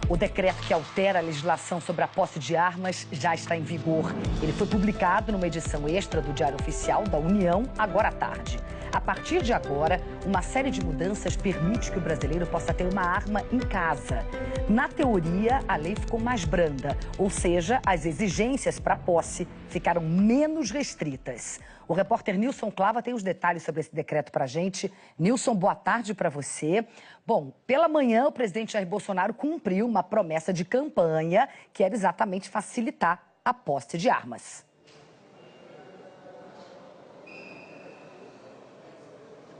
O decreto que altera a legislação sobre a posse de armas já está em vigor. Ele foi publicado numa edição extra do Diário Oficial da União, agora à tarde. A partir de agora, uma série de mudanças permite que o brasileiro possa ter uma arma em casa. Na teoria, a lei ficou mais branda, ou seja, as exigências para a posse ficaram menos restritas. O repórter Nilson Clava tem os detalhes sobre esse decreto para a gente. Nilson, boa tarde para você. Bom, pela manhã, o presidente Jair Bolsonaro cumpriu uma promessa de campanha que era exatamente facilitar a posse de armas.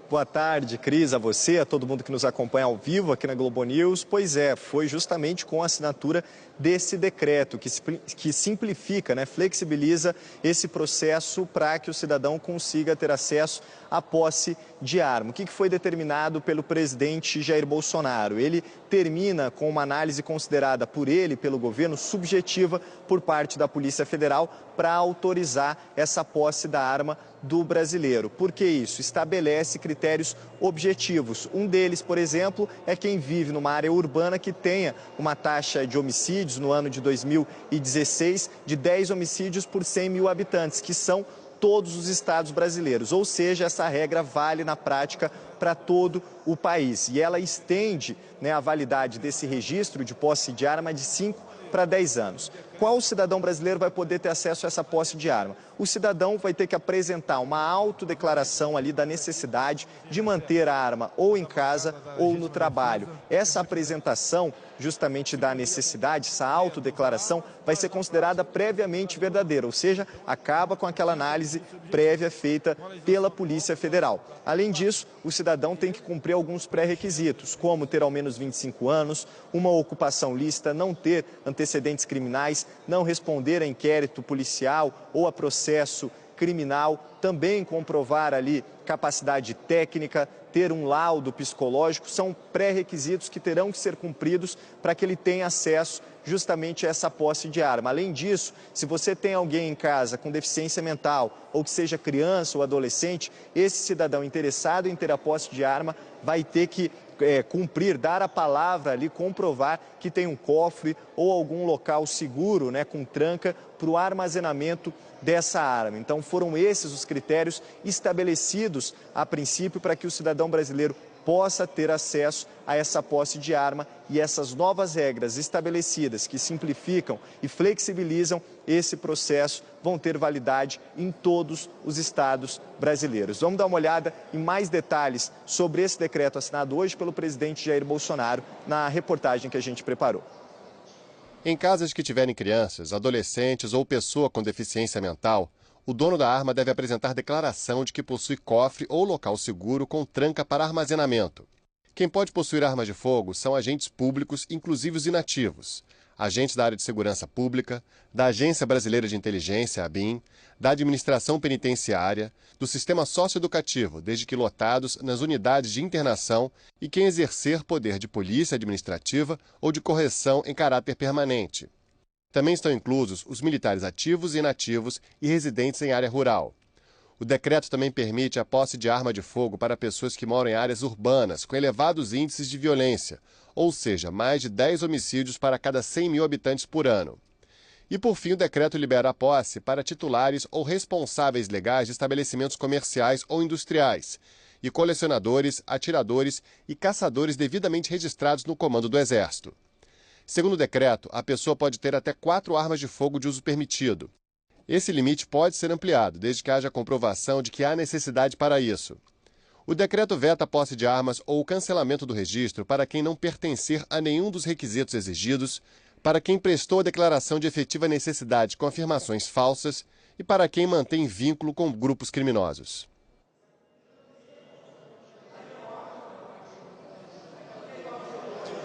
Boa tarde, Cris, a você, a todo mundo que nos acompanha ao vivo aqui na Globo News. Pois é, foi justamente com a assinatura desse decreto que simplifica, flexibiliza esse processo para que o cidadão consiga ter acesso à posse de arma. O que foi determinado pelo presidente Jair Bolsonaro? Ele termina com uma análise considerada por ele, pelo governo, subjetiva por parte da Polícia Federal para autorizar essa posse da arma do brasileiro. Por que isso? Estabelece critérios objetivos. Um deles, por exemplo, é quem vive numa área urbana que tenha uma taxa de homicídios no ano de 2016 de 10 homicídios por 100 mil habitantes, que são todos os estados brasileiros. Ou seja, essa regra vale na prática para todo o país. E ela estende a validade desse registro de posse de arma de 5 para 10 anos. Qual cidadão brasileiro vai poder ter acesso a essa posse de arma? O cidadão vai ter que apresentar uma autodeclaração ali da necessidade de manter a arma ou em casa ou no trabalho. Essa apresentação justamente da necessidade, essa autodeclaração, vai ser considerada previamente verdadeira, ou seja, acaba com aquela análise prévia feita pela Polícia Federal. Além disso, o cidadão tem que cumprir alguns pré-requisitos, como ter ao menos 25 anos, uma ocupação lícita, não ter antecedentes criminais, não responder a inquérito policial ou a processo criminal, também comprovar ali capacidade técnica, ter um laudo psicológico, são pré-requisitos que terão que ser cumpridos para que ele tenha acesso justamente a essa posse de arma. Além disso, se você tem alguém em casa com deficiência mental ou que seja criança ou adolescente, esse cidadão interessado em ter a posse de arma vai ter que cumprir, dar a palavra ali, comprovar que tem um cofre ou algum local seguro, com tranca, para o armazenamento dessa arma. Então foram esses os critérios estabelecidos a princípio para que o cidadão brasileiro possa ter acesso a essa posse de arma, e essas novas regras estabelecidas que simplificam e flexibilizam esse processo vão ter validade em todos os estados brasileiros. Vamos dar uma olhada em mais detalhes sobre esse decreto assinado hoje pelo presidente Jair Bolsonaro na reportagem que a gente preparou. Em casas que tiverem crianças, adolescentes ou pessoa com deficiência mental, o dono da arma deve apresentar declaração de que possui cofre ou local seguro com tranca para armazenamento. Quem pode possuir armas de fogo são agentes públicos, inclusive os inativos, agentes da área de segurança pública, da Agência Brasileira de Inteligência, ABIN, da administração penitenciária, do sistema socioeducativo, desde que lotados nas unidades de internação, e quem exercer poder de polícia administrativa ou de correção em caráter permanente. Também estão inclusos os militares ativos e inativos e residentes em área rural. O decreto também permite a posse de arma de fogo para pessoas que moram em áreas urbanas com elevados índices de violência, ou seja, mais de 10 homicídios para cada 100 mil habitantes por ano. E, por fim, o decreto libera a posse para titulares ou responsáveis legais de estabelecimentos comerciais ou industriais, e colecionadores, atiradores e caçadores devidamente registrados no comando do Exército. Segundo o decreto, a pessoa pode ter até 4 armas de fogo de uso permitido. Esse limite pode ser ampliado, desde que haja comprovação de que há necessidade para isso. O decreto veta a posse de armas ou o cancelamento do registro para quem não pertencer a nenhum dos requisitos exigidos, para quem prestou a declaração de efetiva necessidade com afirmações falsas e para quem mantém vínculo com grupos criminosos.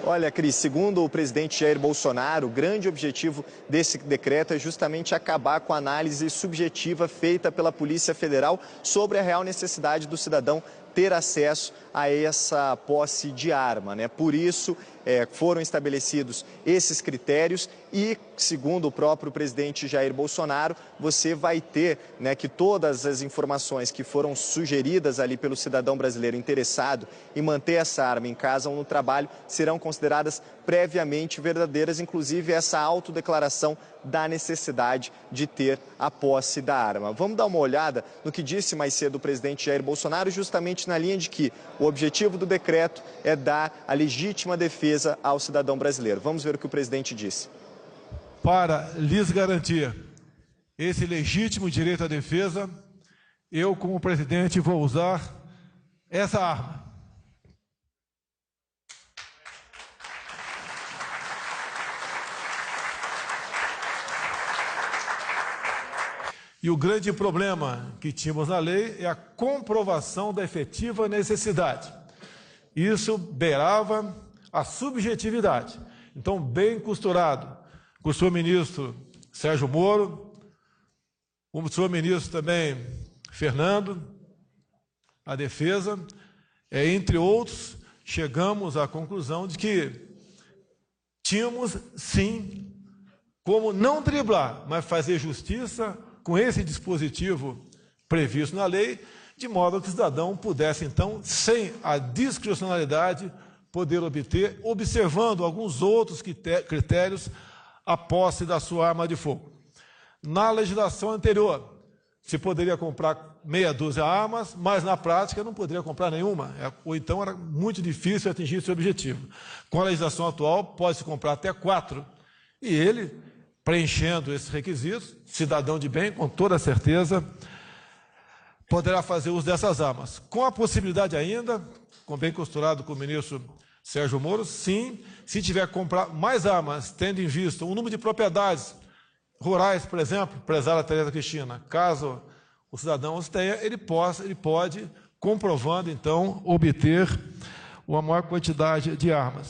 Olha, Cris, segundo o presidente Jair Bolsonaro, o grande objetivo desse decreto é justamente acabar com a análise subjetiva feita pela Polícia Federal sobre a real necessidade do cidadão ter acesso a essa posse de arma, Por isso, foram estabelecidos esses critérios e, segundo o próprio presidente Jair Bolsonaro, você vai ter, né, que todas as informações que foram sugeridas ali pelo cidadão brasileiro interessado em manter essa arma em casa ou no trabalho serão consideradas previamente verdadeiras, inclusive essa autodeclaração da necessidade de ter a posse da arma. Vamos dar uma olhada no que disse mais cedo o presidente Jair Bolsonaro, justamente na linha de que o objetivo do decreto é dar a legítima defesa ao cidadão brasileiro. Vamos ver o que o presidente disse. Para lhes garantir esse legítimo direito à defesa, eu, como presidente, vou usar essa arma. E o grande problema que tínhamos na lei é a comprovação da efetiva necessidade. Isso beirava a subjetividade. Então, bem costurado com o senhor ministro Sérgio Moro, com o senhor ministro também Fernando, a defesa, entre outros, chegamos à conclusão de que tínhamos, sim, como não driblar, mas fazer justiça com esse dispositivo previsto na lei, de modo que o cidadão pudesse, então, sem a discricionalidade, poder obter, observando alguns outros critérios, a posse da sua arma de fogo. Na legislação anterior, se poderia comprar meia dúzia de armas, mas na prática não poderia comprar nenhuma, ou então era muito difícil atingir esse objetivo. Com a legislação atual, pode-se comprar até 4, e ele, preenchendo esses requisitos, cidadão de bem, com toda certeza, poderá fazer uso dessas armas. Com a possibilidade ainda, com bem costurado com o ministro Sérgio Moro, sim, se tiver que comprar mais armas, tendo em vista o número de propriedades rurais, por exemplo, prezada Tereza Cristina, caso o cidadão os tenha, ele pode, comprovando, então, obter uma maior quantidade de armas.